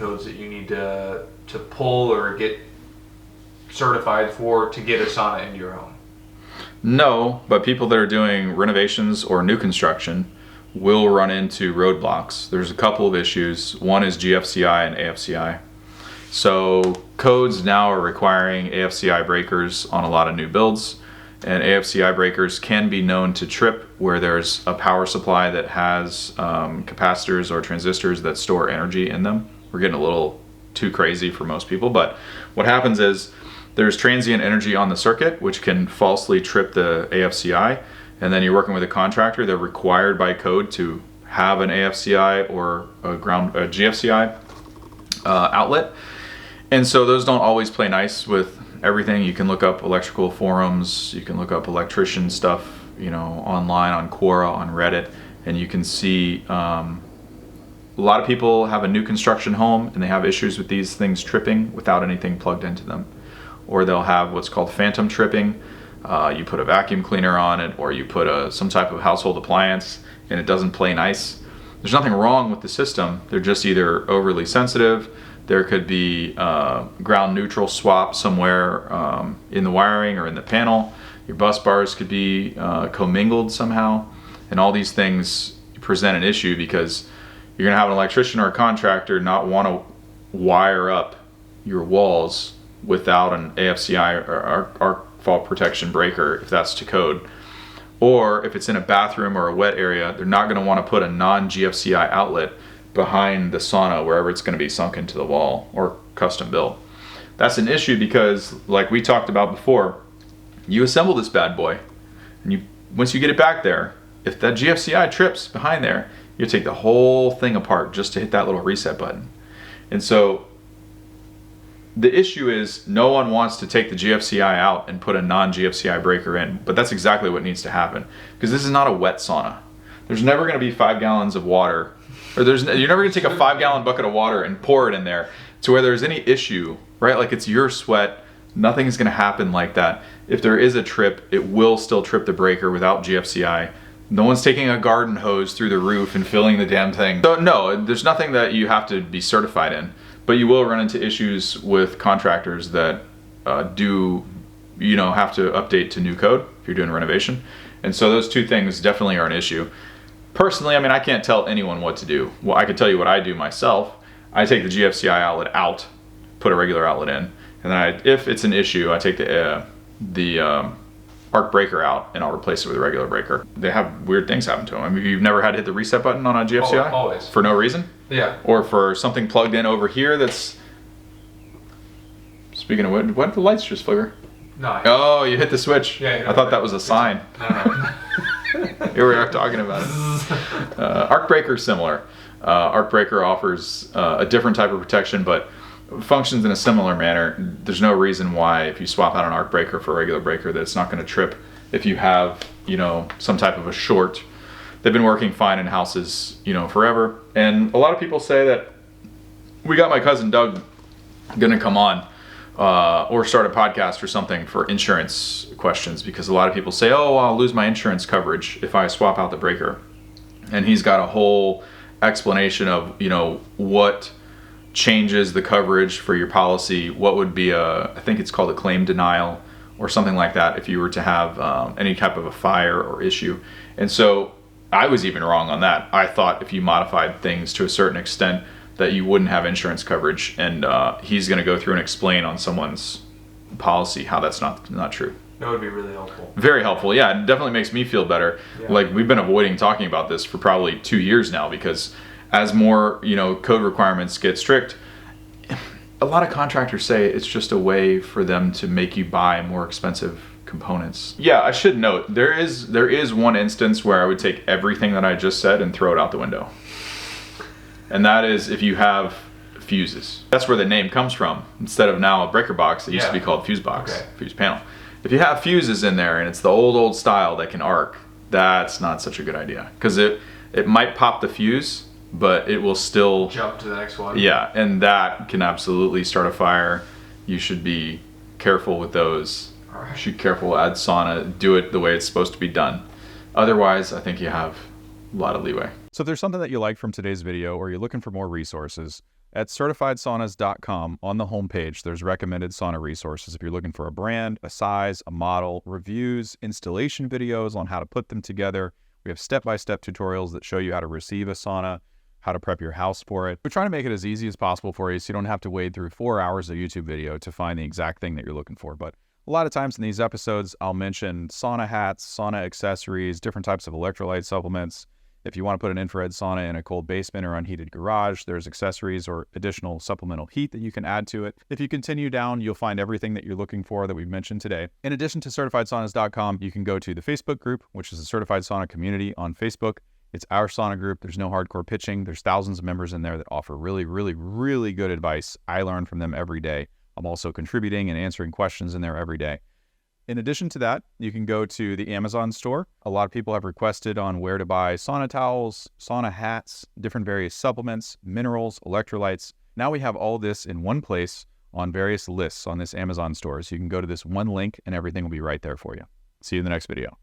codes that you need to pull or get certified for to get a sauna into your home? No, but people that are doing renovations or new construction will run into roadblocks. There's a couple of issues. One is GFCI and AFCI. So codes now are requiring AFCI breakers on a lot of new builds, and AFCI breakers can be known to trip where there's a power supply that has capacitors or transistors that store energy in them. We're getting a little too crazy for most people, but what happens is there's transient energy on the circuit which can falsely trip the AFCI, and then you're working with a contractor. They're required by code to have an AFCI or a GFCI outlet. And so those don't always play nice with everything. You can look up electrical forums, you can look up electrician stuff, online on Quora, on Reddit, and you can see a lot of people have a new construction home and they have issues with these things tripping without anything plugged into them. Or they'll have what's called phantom tripping. You put a vacuum cleaner on it, or you put some type of household appliance and it doesn't play nice. There's nothing wrong with the system. They're just either overly sensitive. There could be ground neutral swap somewhere in the wiring or in the panel. Your bus bars could be commingled somehow. And all these things present an issue because you're going to have an electrician or a contractor not want to wire up your walls without an AFCI or arc fault protection breaker, if that's to code. Or if it's in a bathroom or a wet area, they're not going to want to put a non-GFCI outlet behind the sauna wherever it's going to be sunk into the wall or custom built. That's an issue because, like we talked about before, you assemble this bad boy, and once you get it back there, if that GFCI trips behind there, you take the whole thing apart just to hit that little reset button. And so the issue is no one wants to take the GFCI out and put a non-GFCI breaker in, but that's exactly what needs to happen because this is not a wet sauna. There's never going to be 5 gallons of water, or you're never going to take a 5-gallon bucket of water and pour it in there to where there's any issue, right? Like it's your sweat. Nothing's going to happen like that. If there is a trip, it will still trip the breaker without GFCI. No one's taking a garden hose through the roof and filling the damn thing. So no, there's nothing that you have to be certified in, but you will run into issues with contractors that do have to update to new code if you're doing renovation. And so those two things definitely are an issue. Personally, I can't tell anyone what to do. Well, I can tell you what I do myself. I take the GFCI outlet out, put a regular outlet in, and then if it's an issue, I take the arc breaker out and I'll replace it with a regular breaker. They have weird things happen to them. You've never had to hit the reset button on a GFCI? Always. For no reason? Yeah. Or for something plugged in over here that's... Speaking of what did the lights just flicker? No. Oh, you hit the switch. Yeah. I thought that was a sign. No. Here we are talking about it. Arc breaker is similar. Arc breaker offers a different type of protection, but functions in a similar manner. There's no reason why if you swap out an arc breaker for a regular breaker that it's not going to trip if you have some type of a short. They've been working fine in houses forever, and a lot of people say that we got my cousin Doug gonna come on or start a podcast or something for insurance questions, because a lot of people say, oh, I'll lose my insurance coverage if I swap out the breaker. And he's got a whole explanation of what changes the coverage for your policy, what would be I think it's called a claim denial or something like that if you were to have any type of a fire or issue. And so I was even wrong on that. I thought if you modified things to a certain extent that you wouldn't have insurance coverage, and he's going to go through and explain on someone's policy how that's not true. That would be really helpful. Very helpful. Yeah, it definitely makes me feel better. Yeah. Like we've been avoiding talking about this for probably 2 years now, because as more code requirements get strict, a lot of contractors say it's just a way for them to make you buy more expensive components. Yeah, I should note there is one instance where I would take everything that I just said and throw it out the window. And that is if you have fuses. That's where the name comes from. Instead of now a breaker box, it used to be called fuse box, fuse panel. If you have fuses in there and it's the old style that can arc, that's not such a good idea, because it might pop the fuse, but it will still jump to the next one. Yeah, and that can absolutely start a fire. You should be careful with those. All right. You should be careful, add sauna, do it the way it's supposed to be done. Otherwise, I think you have a lot of leeway. So if there's something that you like from today's video, or you're looking for more resources, At CertifiedSaunas.com, on the homepage, there's recommended sauna resources. If you're looking for a brand, a size, a model, reviews, installation videos on how to put them together. We have step-by-step tutorials that show you how to receive a sauna, how to prep your house for it. We're trying to make it as easy as possible for you so you don't have to wade through 4 hours of YouTube video to find the exact thing that you're looking for. But a lot of times in these episodes, I'll mention sauna hats, sauna accessories, different types of electrolyte supplements. If you want to put an infrared sauna in a cold basement or unheated garage, there's accessories or additional supplemental heat that you can add to it. If you continue down, you'll find everything that you're looking for that we've mentioned today. In addition to CertifiedSaunas.com, you can go to the Facebook group, which is the Certified Sauna community on Facebook. It's our sauna group. There's no hardcore pitching. There's thousands of members in there that offer really, really, really good advice. I learn from them every day. I'm also contributing and answering questions in there every day. In addition to that, you can go to the Amazon store. A lot of people have requested on where to buy sauna towels, sauna hats, different various supplements, minerals, electrolytes. Now we have all this in one place on various lists on this Amazon store. So you can go to this one link and everything will be right there for you. See you in the next video.